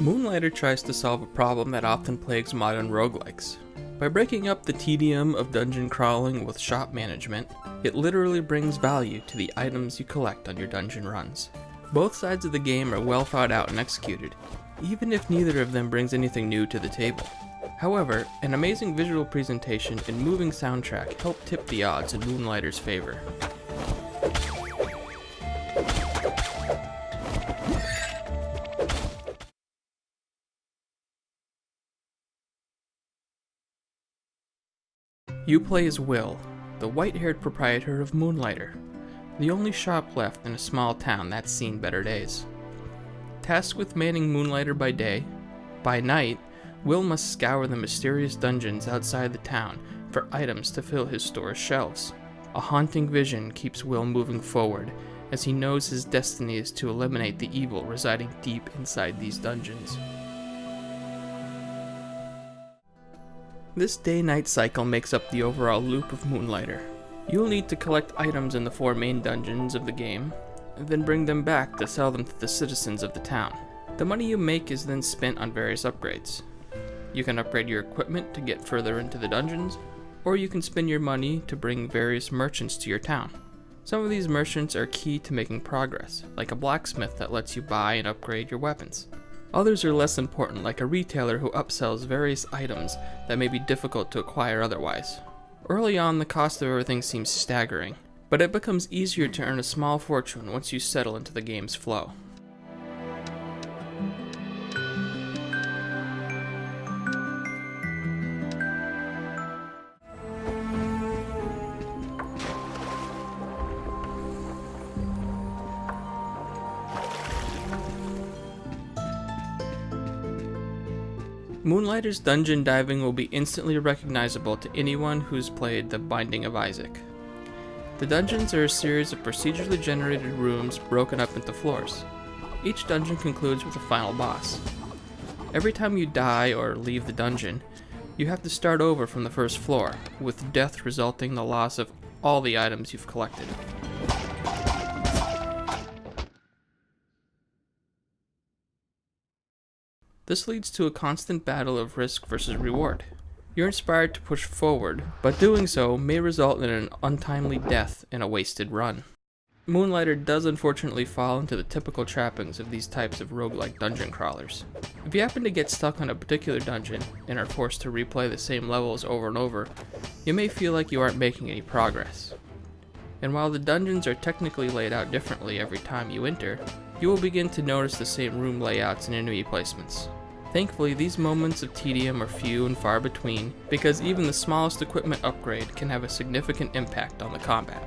Moonlighter tries to solve a problem that often plagues modern roguelikes. By breaking up the tedium of dungeon crawling with shop management, it literally brings value to the items you collect on your dungeon runs. Both sides of the game are well thought out and executed, even if neither of them brings anything new to the table. However, an amazing visual presentation and moving soundtrack help tip the odds in Moonlighter's favor. You play as Will, the white-haired proprietor of Moonlighter, the only shop left in a small town that's seen better days. Tasked with manning Moonlighter by day, by night, Will must scour the mysterious dungeons outside the town for items to fill his store's shelves. A haunting vision keeps Will moving forward, as he knows his destiny is to eliminate the evil residing deep inside these dungeons. This day-night cycle makes up the overall loop of Moonlighter. You'll need to collect items in the 4 main dungeons of the game, and then bring them back to sell them to the citizens of the town. The money you make is then spent on various upgrades. You can upgrade your equipment to get further into the dungeons, or you can spend your money to bring various merchants to your town. Some of these merchants are key to making progress, like a blacksmith that lets you buy and upgrade your weapons. Others are less important, like a retailer who upsells various items that may be difficult to acquire otherwise. Early on, the cost of everything seems staggering, but it becomes easier to earn a small fortune once you settle into the game's flow. Moonlighter's dungeon diving will be instantly recognizable to anyone who's played The Binding of Isaac. The dungeons are a series of procedurally generated rooms broken up into floors. Each dungeon concludes with a final boss. Every time you die or leave the dungeon, you have to start over from the first floor, with death resulting in the loss of all the items you've collected. This leads to a constant battle of risk versus reward. You're inspired to push forward, but doing so may result in an untimely death and a wasted run. Moonlighter does unfortunately fall into the typical trappings of these types of roguelike dungeon crawlers. If you happen to get stuck on a particular dungeon and are forced to replay the same levels over and over, you may feel like you aren't making any progress. And while the dungeons are technically laid out differently every time you enter, you will begin to notice the same room layouts and enemy placements. Thankfully, these moments of tedium are few and far between, because even the smallest equipment upgrade can have a significant impact on the combat.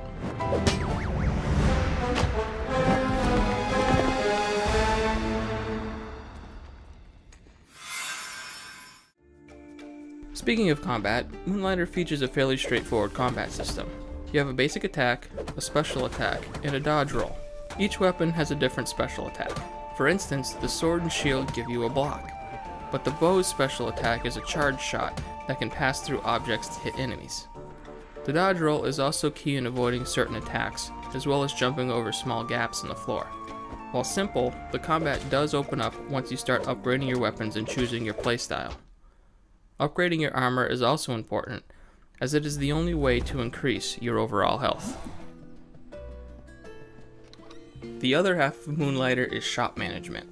Speaking of combat, Moonlighter features a fairly straightforward combat system. You have a basic attack, a special attack, and a dodge roll. Each weapon has a different special attack. For instance, the sword and shield give you a block, but the bow's special attack is a charge shot that can pass through objects to hit enemies. The dodge roll is also key in avoiding certain attacks, as well as jumping over small gaps in the floor. While simple, the combat does open up once you start upgrading your weapons and choosing your playstyle. Upgrading your armor is also important, as it is the only way to increase your overall health. The other half of Moonlighter is shop management.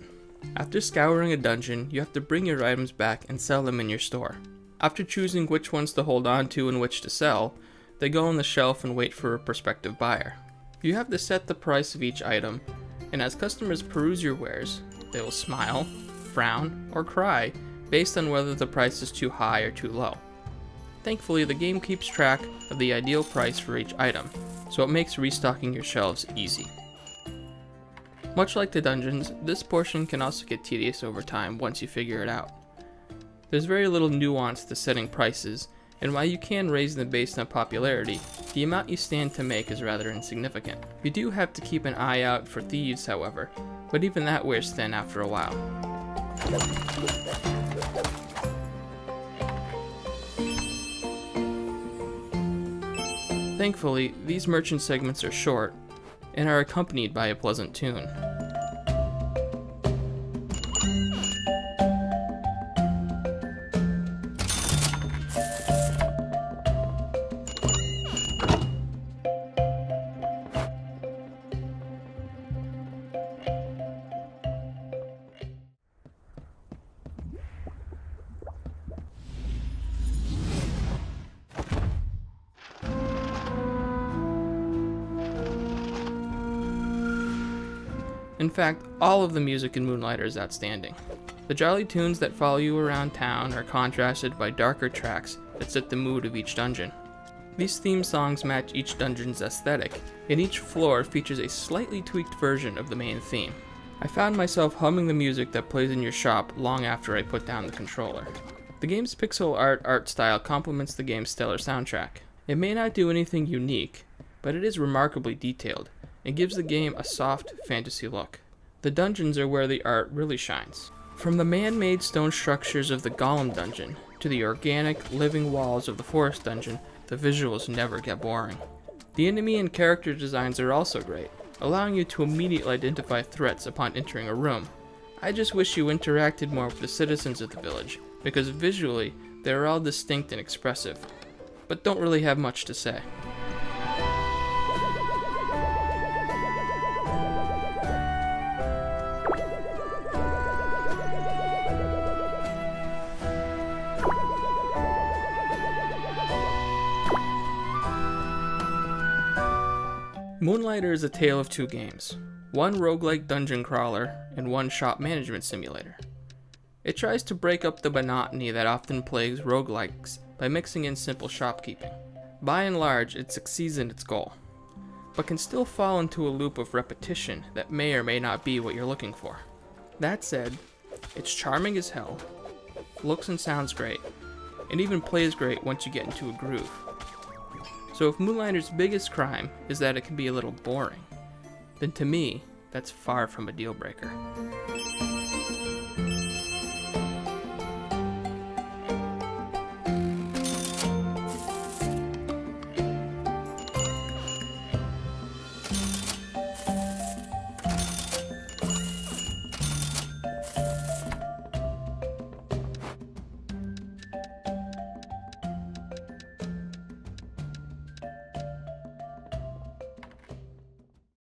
After scouring a dungeon, you have to bring your items back and sell them in your store. After choosing which ones to hold on to and which to sell, they go on the shelf and wait for a prospective buyer. You have to set the price of each item, and as customers peruse your wares, they will smile, frown, or cry based on whether the price is too high or too low. Thankfully, the game keeps track of the ideal price for each item, so it makes restocking your shelves easy. Much like the dungeons, this portion can also get tedious over time once you figure it out. There's very little nuance to setting prices, and while you can raise them based on popularity, the amount you stand to make is rather insignificant. You do have to keep an eye out for thieves, however, but even that wears thin after a while. Thankfully, these merchant segments are short, and are accompanied by a pleasant tune. In fact, all of the music in Moonlighter is outstanding. The jolly tunes that follow you around town are contrasted by darker tracks that set the mood of each dungeon. These theme songs match each dungeon's aesthetic, and each floor features a slightly tweaked version of the main theme. I found myself humming the music that plays in your shop long after I put down the controller. The game's pixel art style complements the game's stellar soundtrack. It may not do anything unique, but it is remarkably detailed, and gives the game a soft, fantasy look. The dungeons are where the art really shines. From the man-made stone structures of the Golem dungeon, to the organic, living walls of the Forest dungeon, the visuals never get boring. The enemy and character designs are also great, allowing you to immediately identify threats upon entering a room. I just wish you interacted more with the citizens of the village, because visually, they are all distinct and expressive, but don't really have much to say. Moonlighter is a tale of two games, one roguelike dungeon crawler and one shop management simulator. It tries to break up the monotony that often plagues roguelikes by mixing in simple shopkeeping. By and large, it succeeds in its goal, but can still fall into a loop of repetition that may or may not be what you're looking for. That said, it's charming as hell, looks and sounds great, and even plays great once you get into a groove. So if Moonlighter's biggest crime is that it can be a little boring, then to me, that's far from a deal breaker.